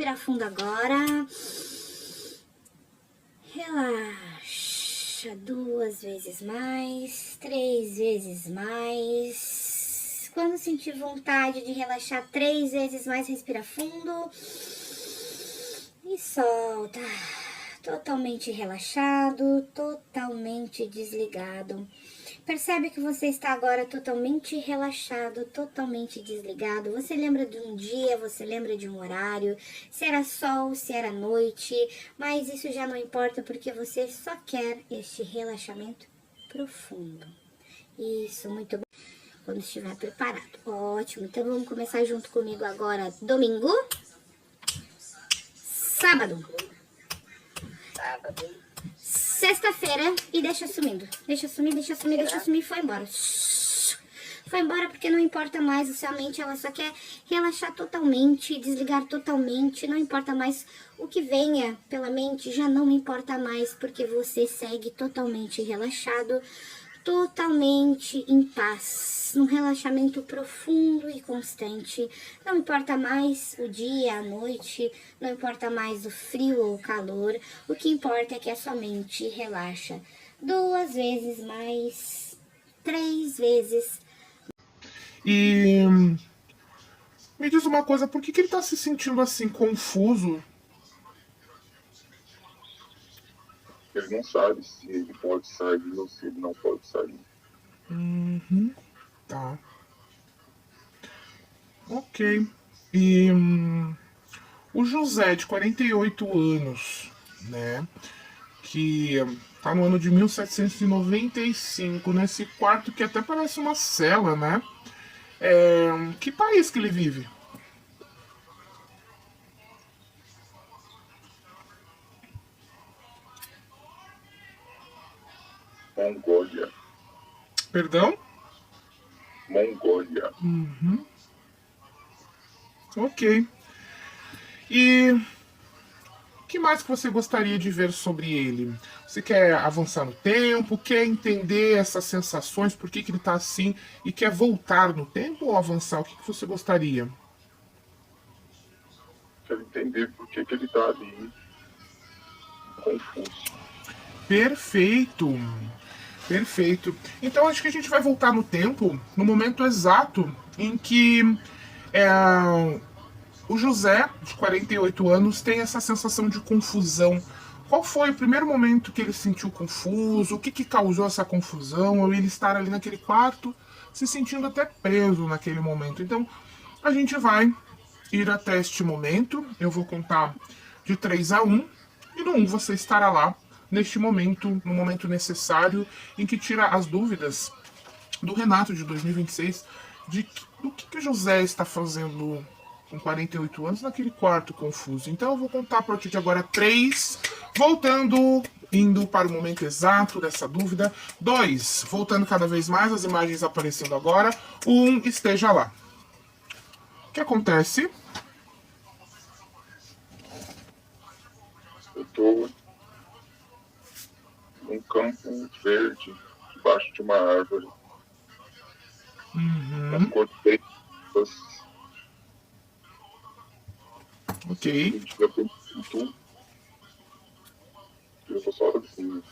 Respira fundo agora. Relaxa 2 vezes mais, 3 vezes mais. Quando sentir vontade de relaxar 3 vezes mais, respira fundo. E solta. Totalmente relaxado, totalmente desligado. Percebe que você está agora totalmente relaxado, totalmente desligado. Você lembra de um dia, você lembra de um horário, se era sol, se era noite, mas isso já não importa porque você só quer este relaxamento profundo. Isso, muito bom. Quando estiver preparado. Ótimo, então vamos começar junto comigo agora. Domingo, sábado, sexta-feira e deixa sumindo. Deixa sumir, deixa sumir, deixa sumir e foi embora. Foi embora porque não importa mais, a sua mente ela só quer relaxar totalmente, desligar totalmente, não importa mais o que venha pela mente, já não importa mais porque você segue totalmente relaxado, totalmente em paz, num relaxamento profundo e constante. Não importa mais o dia, a noite, não importa mais o frio ou o calor, o que importa é que a sua mente relaxa 2 vezes mais, 3 vezes. E me diz uma coisa, por que ele tá se sentindo assim confuso? Ele não sabe se ele pode sair ou se ele não pode sair. Tá. Ok. E o José, de 48 anos, né? Que tá no ano de 1795, nesse quarto que até parece uma cela, né? Que país que ele vive? Mongólia. Perdão? Mongólia. Ok. E o que mais que você gostaria de ver sobre ele? Você quer avançar no tempo? Quer entender essas sensações? Por que ele tá assim? E quer voltar no tempo ou avançar? O que você gostaria? Quero entender por que ele tá ali confuso. Perfeito. Perfeito. Então acho que a gente vai voltar no tempo, no momento exato em que é, o José, de 48 anos, tem essa sensação de confusão. Qual foi o primeiro momento que ele se sentiu confuso? O que causou essa confusão? Ou ele estar ali naquele quarto, se sentindo até preso naquele momento. Então, a gente vai ir até este momento. Eu vou contar de 3 a 1. E no 1 você estará lá, neste momento, no momento necessário, em que tira as dúvidas do Renato de 2026, do que o José está fazendo com 48 anos naquele quarto confuso. Então eu vou contar a partir de agora 3, voltando, indo para o momento exato dessa dúvida. 2, voltando cada vez mais, as imagens aparecendo agora. 1, esteja lá. O que acontece? Eu tô num campo verde, debaixo de uma árvore. As cores verdes. Ok. Eu tô sozinho.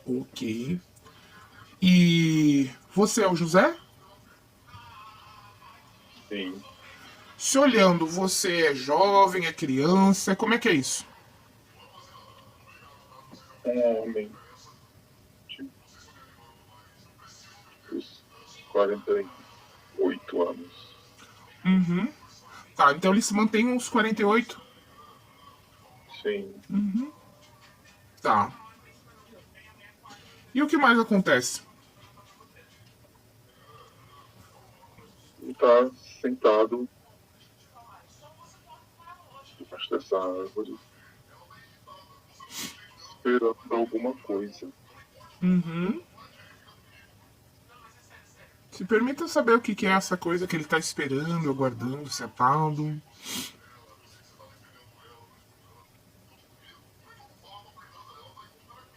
Ok. E você é o José? Sim. Se olhando, você é jovem, é criança, como é que é isso? Um homem de uns 48 anos. Tá, então ele se mantém uns 48? Sim. Tá. E o que mais acontece? Ele tá sentado debaixo dessa árvore, esperando alguma coisa. Se permita saber o que é essa coisa que ele tá esperando, aguardando, sentado.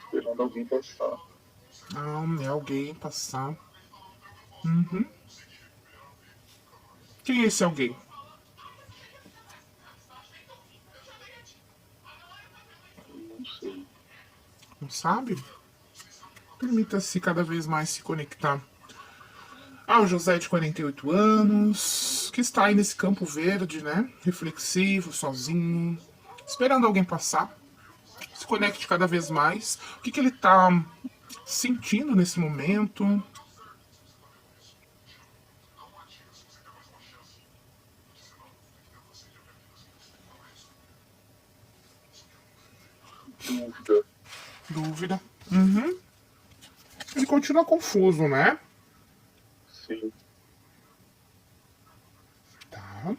Esperando alguém passar. Ah, é alguém passar. Quem é esse alguém? não sei. Não sabe? Permita-se cada vez mais se conectar ao José de 48 anos, que está aí nesse campo verde, né? Reflexivo, sozinho, esperando alguém passar. Se conecte cada vez mais. O que ele está sentindo nesse momento? Dúvida. Dúvida. Uhum. Ele continua confuso, né? Sim. Tá.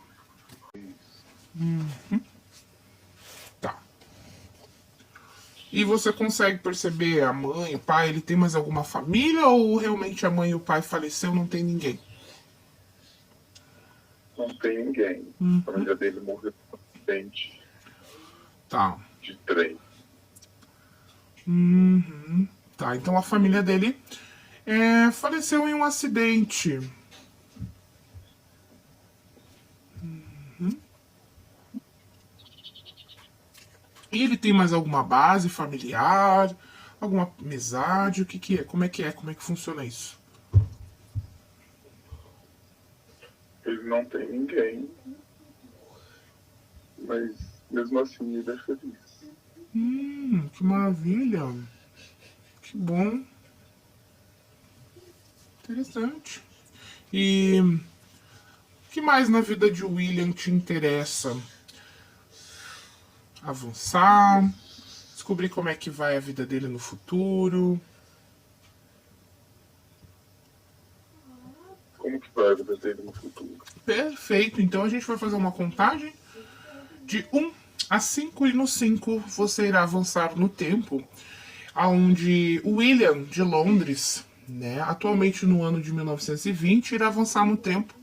Tá. E você consegue perceber a mãe, o pai, ele tem mais alguma família ou realmente a mãe e o pai faleceram, não tem ninguém? Não tem ninguém. A família dele morreu no acidente Tá. de trem. Uhum. Tá, então a família dele faleceu em um acidente. Uhum. E ele tem mais alguma base familiar? Alguma amizade? O que que é? Como é que é? Como é que funciona isso? Ele não tem ninguém. Mas mesmo assim ele é feliz. Que maravilha. Que bom. Interessante. E o que mais na vida de William te interessa? Avançar? Descobrir como é que vai a vida dele no futuro? Como que vai a vida dele no futuro? Perfeito. Então a gente vai fazer uma contagem de 1 a 5 e no 5 você irá avançar no tempo, onde o William de Londres, né, atualmente no ano de 1920, irá avançar no tempo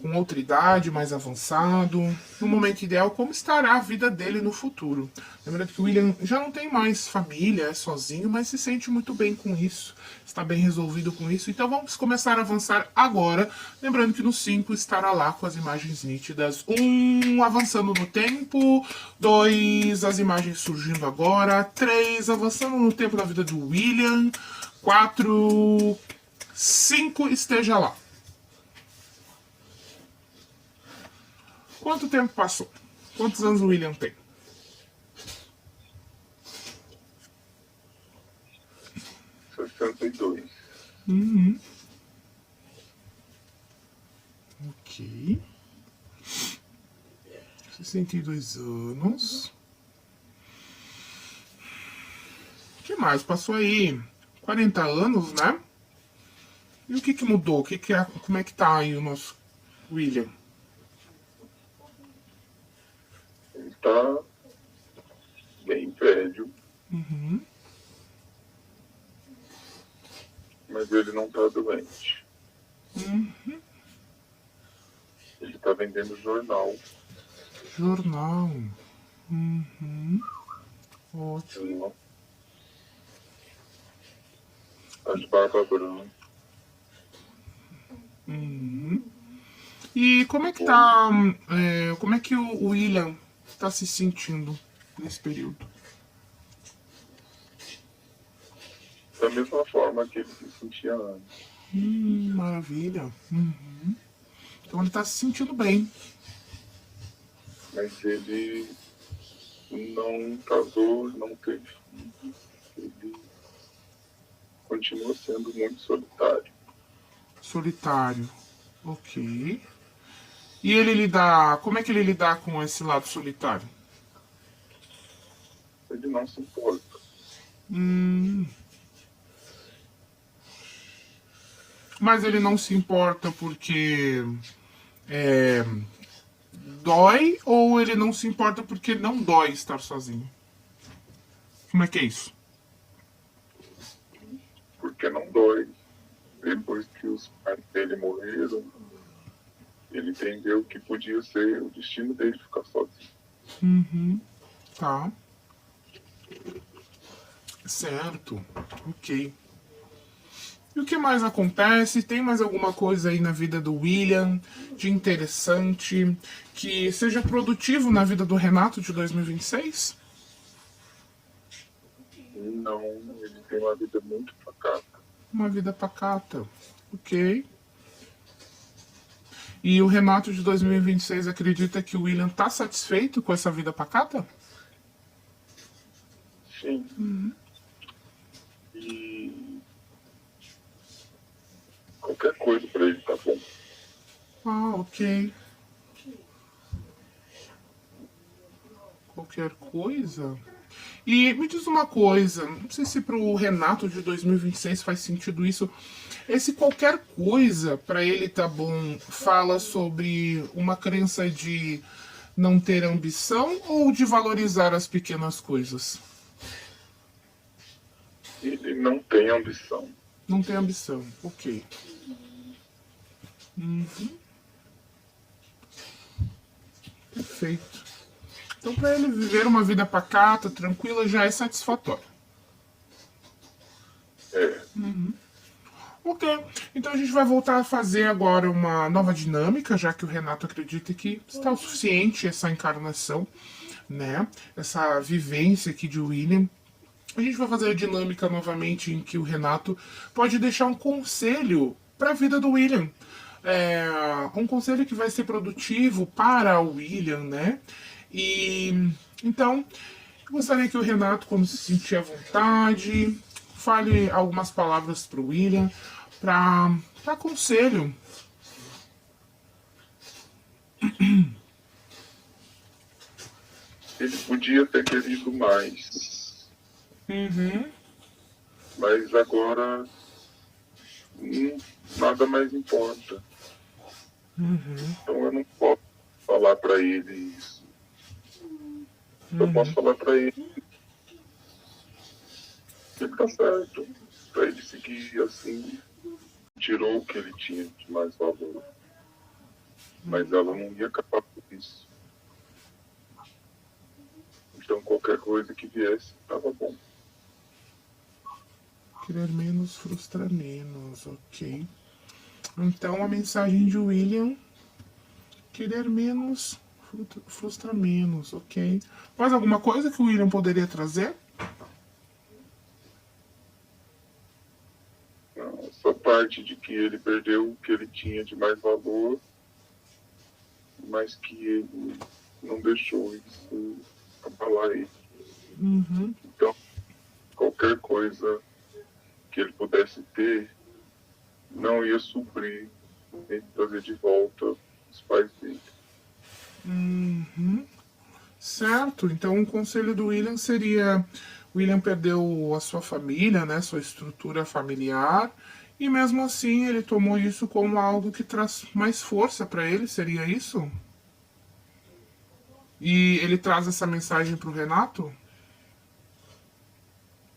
com outra idade, mais avançado, no momento ideal, como estará a vida dele no futuro. Lembrando que o William já não tem mais família, é sozinho, mas se sente muito bem com isso, está bem resolvido com isso. Então vamos começar a avançar agora, lembrando que no 5 estará lá com as imagens nítidas. 1, avançando no tempo. 2, as imagens surgindo agora. 3, avançando no tempo da vida do William. 4, 5, esteja lá. Quanto tempo passou? Quantos anos o William tem? 62. Ok. 62 anos. O que mais? Passou aí 40 anos, né? E o que que mudou? Como é que tá aí o nosso William? Ele tá bem velho. Mas ele não tá doente. Ele tá vendendo jornal. Jornal. Ótimo. Tá de barba branca. E como é que tá. Como é que o William tá se sentindo nesse período? Da mesma forma que ele se sentia antes. Maravilha. Então ele tá se sentindo bem. Mas ele não casou, não teve filhos. Ele continua sendo muito solitário. Solitário. Ok. E ele lidar. Como é que ele lidar com esse lado solitário? Ele não se importa. Mas ele não se importa porque dói ou ele não se importa porque não dói estar sozinho? Como é que é isso? Porque não dói. Depois que os pais dele morreram, ele entendeu que podia ser o destino dele ficar sozinho. Tá. Certo. Ok. E o que mais acontece? Tem mais alguma coisa aí na vida do William de interessante que seja produtivo na vida do Renato de 2026? Não, ele tem uma vida muito pacata. Uma vida pacata. Ok. E o Renato de 2026 acredita que o William tá satisfeito com essa vida pacata? Sim. E qualquer coisa pra ele tá bom. Ah, ok. Qualquer coisa? E me diz uma coisa, não sei se pro Renato de 2026 faz sentido isso. Esse qualquer coisa pra ele tá bom fala sobre uma crença de não ter ambição ou de valorizar as pequenas coisas? Ele não tem ambição. Não tem ambição, ok. Perfeito. Então, para ele viver uma vida pacata, tranquila, já é satisfatório. É, Ok. Então a gente vai voltar a fazer agora uma nova dinâmica, já que o Renato acredita que está o suficiente essa encarnação, né? Essa vivência aqui de William. A gente vai fazer a dinâmica novamente em que o Renato pode deixar um conselho para a vida do William. Um conselho que vai ser produtivo para o William, né? E então, eu gostaria que o Renato, quando se sentir à vontade, fale algumas palavras para o William, para conselho. ele podia ter querido mais, mas agora nada mais importa. Então eu não posso falar pra ele isso. Eu posso falar pra ele que ele tá certo, pra ele seguir assim. Tirou o que ele tinha de mais valor, mas ela não ia acabar com isso. Então qualquer coisa que viesse estava bom. Querer menos, frustrar menos, ok. Então a mensagem de William: querer menos, frustrar menos, ok. Mais alguma coisa que o William poderia trazer? Essa parte de que ele perdeu o que ele tinha de mais valor, mas que ele não deixou isso abalar ele. Então, qualquer coisa que ele pudesse ter não ia suprir ele trazer de volta os pais dele. Certo, então o conselho do William seria: William perdeu a sua família, né, sua estrutura familiar, e mesmo assim ele tomou isso como algo que traz mais força para ele, seria isso? E ele traz essa mensagem para o Renato?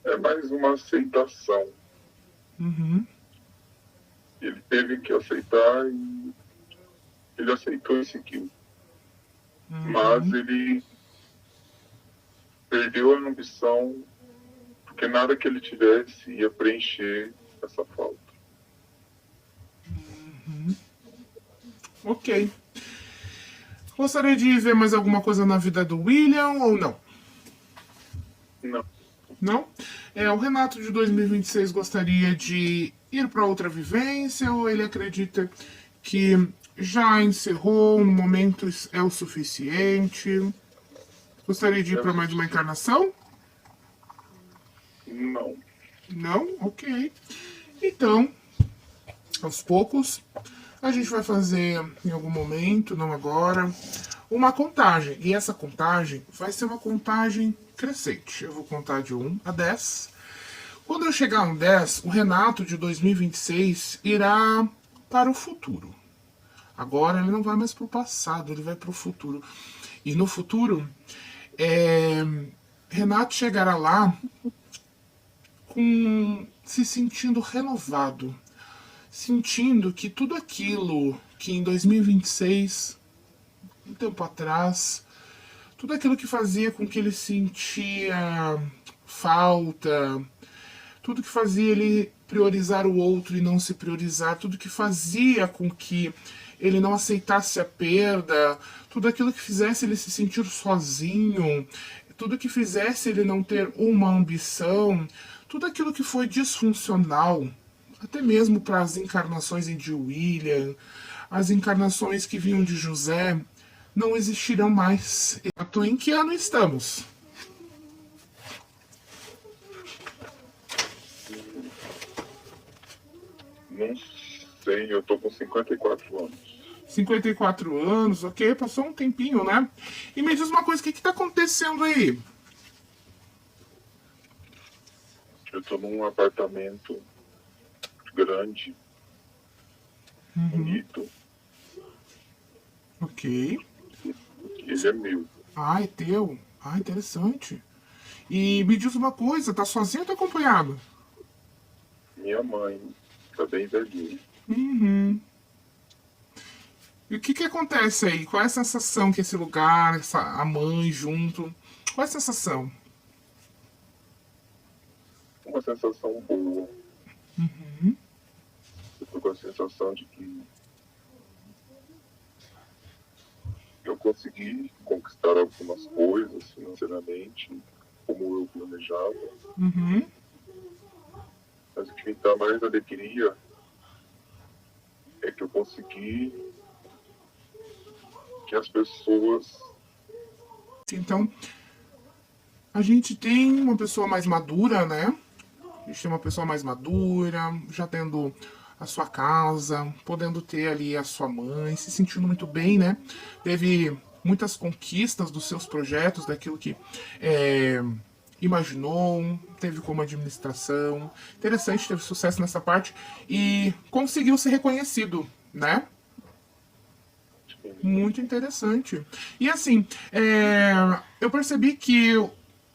É mais uma aceitação. Ele teve que aceitar e ele aceitou e seguiu. Mas ele perdeu a ambição, porque nada que ele tivesse ia preencher essa falta. Ok. Gostaria de ver mais alguma coisa na vida do William ou não? Não. Não? O Renato de 2026 gostaria de ir para outra vivência ou ele acredita que já encerrou, um momento é o suficiente? Gostaria de ir para mais uma encarnação? Não. Não? Ok. Então, aos poucos, a gente vai fazer em algum momento, não agora, uma contagem. E essa contagem vai ser uma contagem crescente. Eu vou contar de 1 a 10. Quando eu chegar no 10, o Renato de 2026 irá para o futuro. Agora ele não vai mais para o passado, ele vai para o futuro. E no futuro, Renato chegará lá se sentindo renovado, sentindo que tudo aquilo que em 2026, um tempo atrás, tudo aquilo que fazia com que ele sentia falta, tudo que fazia ele priorizar o outro e não se priorizar, tudo que fazia com que ele não aceitasse a perda, tudo aquilo que fizesse ele se sentir sozinho, tudo que fizesse ele não ter uma ambição, tudo aquilo que foi disfuncional, até mesmo para as encarnações de William, as encarnações que vinham de José, não existirão mais. Em que ano estamos? Não sei, eu tô com 54 anos. 54 anos, ok, passou um tempinho, né? E me diz uma coisa, o que tá acontecendo aí? Eu tô num apartamento grande, bonito, Ok. ele é meu. Ah, é teu. Ah, interessante. E me diz uma coisa, tá sozinho ou tá acompanhado? Minha mãe tá bem velhinha. Uhum. E o que acontece aí? Qual é a sensação que esse lugar, a mãe junto, qual é a sensação? Uma sensação boa. Eu tô com a sensação de que eu consegui conquistar algumas coisas financeiramente, como eu planejava. Uhum. Mas o que me dá mais alegria é que eu consegui que as pessoas... Então, a gente tem uma pessoa mais madura, né? A gente tem uma pessoa mais madura, já tendo a sua casa, podendo ter ali a sua mãe, se sentindo muito bem, né? Teve muitas conquistas dos seus projetos, daquilo que imaginou, teve como administração. Interessante, teve sucesso nessa parte e conseguiu ser reconhecido, né? Muito interessante. E assim, eu percebi que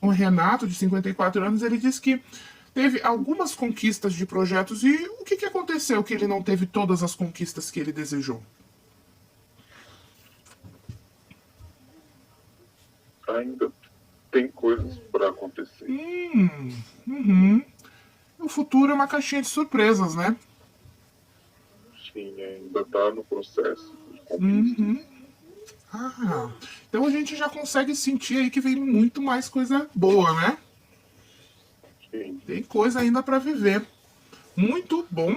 o Renato, de 54 anos, ele disse que teve algumas conquistas de projetos. E o que aconteceu que ele não teve todas as conquistas que ele desejou? Ainda tem coisas para acontecer. Uhum. O futuro é uma caixinha de surpresas, né? Sim, ainda está no processo de conquista. Ah, então a gente já consegue sentir aí que vem muito mais coisa boa, né? Sim. Tem coisa ainda para viver. Muito bom.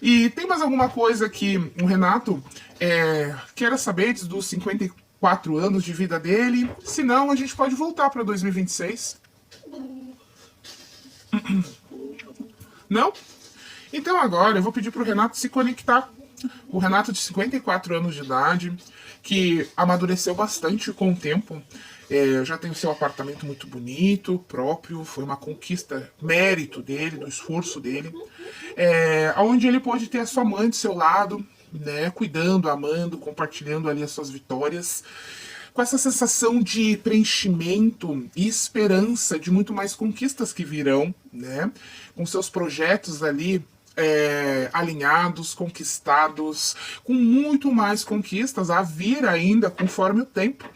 E tem mais alguma coisa que o Renato queira saber dos 54 anos de vida dele? Se não, a gente pode voltar para 2026. Não? Então agora eu vou pedir para o Renato se conectar. O Renato, de 54 anos de idade, que amadureceu bastante com o tempo, já tem o seu apartamento muito bonito, próprio, foi uma conquista, mérito dele, do esforço dele, onde ele pôde ter a sua mãe do seu lado, né, cuidando, amando, compartilhando ali as suas vitórias, com essa sensação de preenchimento e esperança de muito mais conquistas que virão, né, com seus projetos ali alinhados, conquistados, com muito mais conquistas a vir ainda conforme o tempo,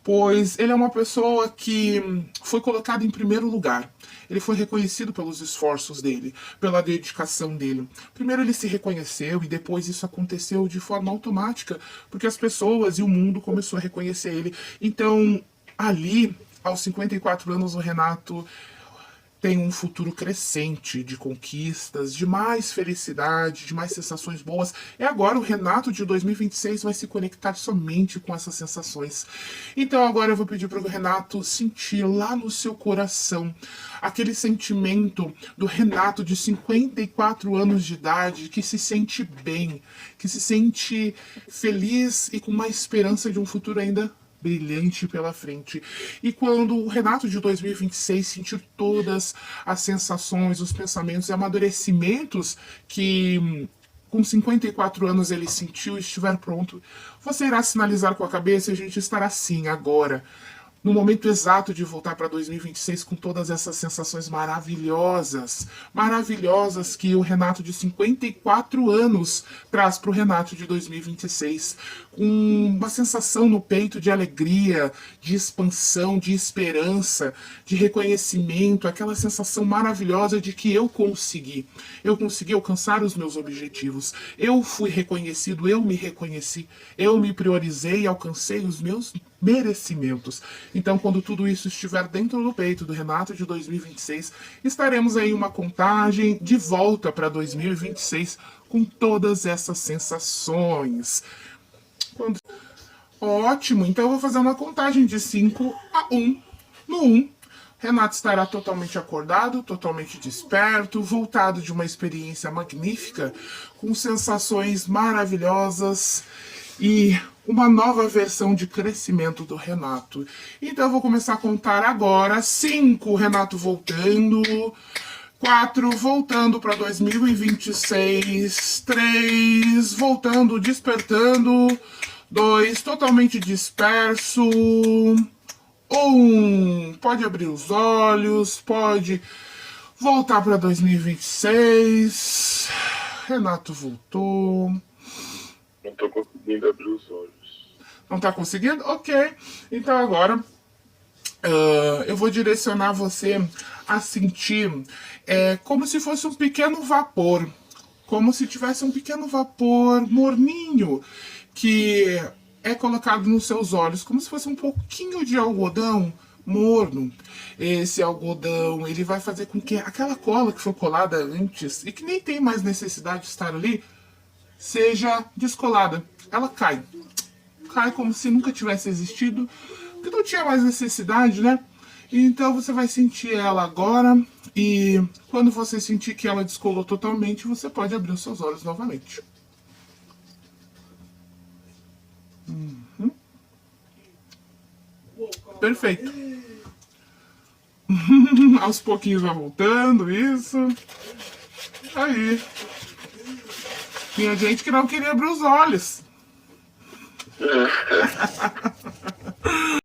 pois ele é uma pessoa que foi colocada em primeiro lugar. Ele foi reconhecido pelos esforços dele, pela dedicação dele. Primeiro ele se reconheceu e depois isso aconteceu de forma automática, porque as pessoas e o mundo começou a reconhecer ele. Então, ali, aos 54 anos, o Renato tem um futuro crescente de conquistas, de mais felicidade, de mais sensações boas. E agora o Renato de 2026 vai se conectar somente com essas sensações. Então agora eu vou pedir para o Renato sentir lá no seu coração aquele sentimento do Renato de 54 anos de idade, que se sente bem, que se sente feliz e com uma esperança de um futuro ainda brilhante pela frente. E quando o Renato de 2026 sentir todas as sensações, os pensamentos e amadurecimentos que com 54 anos ele sentiu e estiver pronto, você irá sinalizar com a cabeça e a gente estará assim agora, no momento exato de voltar para 2026 com todas essas sensações maravilhosas, maravilhosas que o Renato de 54 anos traz para o Renato de 2026, uma sensação no peito de alegria, de expansão, de esperança, de reconhecimento, aquela sensação maravilhosa de que eu consegui alcançar os meus objetivos, eu fui reconhecido, eu me reconheci, eu me priorizei e alcancei os meus merecimentos. Então, quando tudo isso estiver dentro do peito do Renato de 2026, estaremos aí uma contagem de volta para 2026 com todas essas sensações. Ótimo, então eu vou fazer uma contagem de 5 a 1. No 1, Renato estará totalmente acordado, totalmente desperto, voltado de uma experiência magnífica, com sensações maravilhosas e uma nova versão de crescimento do Renato. Então eu vou começar a contar agora. 5, Renato voltando. 4, voltando para 2026. 3, voltando, despertando. 2, totalmente disperso. 1, pode abrir os olhos, pode voltar para 2026. Renato voltou. Não tô conseguindo abrir os olhos. Não tá conseguindo? Ok. Então agora eu vou direcionar você a sentir como se fosse um pequeno vapor. Como se tivesse um pequeno vapor morninho que é colocado nos seus olhos, como se fosse um pouquinho de algodão morno. Esse algodão, ele vai fazer com que aquela cola que foi colada antes e que nem tem mais necessidade de estar ali, seja descolada. Ela cai. Cai como se nunca tivesse existido, que não tinha mais necessidade, né? Então você vai sentir ela agora e quando você sentir que ela descolou totalmente, você pode abrir os seus olhos novamente. Perfeito. Aos pouquinhos vai voltando, isso. Aí. Tinha gente que não queria abrir os olhos.